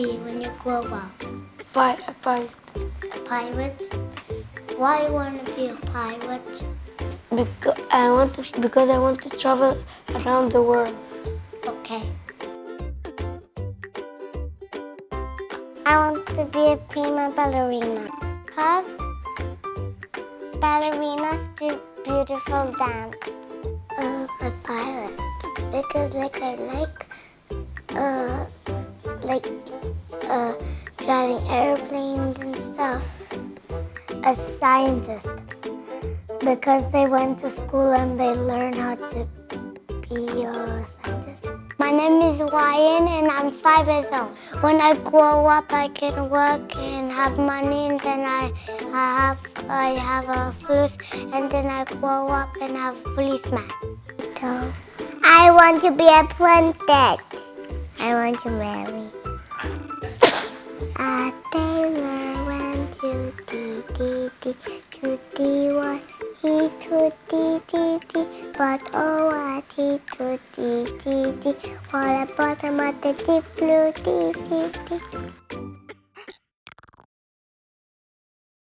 be when you grow up? A pirate. A pirate? Why you want to be a pirate? Because I want to travel around the world. Okay. I want to be a prima ballerina. Because ballerinas do beautiful dance. A pilot. Because I like driving airplanes and stuff. A scientist. Because they went to school and they learned how to be a scientist. My name is Ryan and I'm 5 years old. When I grow up, I can work and have money, and then I have a flute, and then I grow up and have a policeman. So, I want to be a princess. I want to marry. A tailor went to D1. He could D, but oh what he could D. What a bottom of the deep blue D.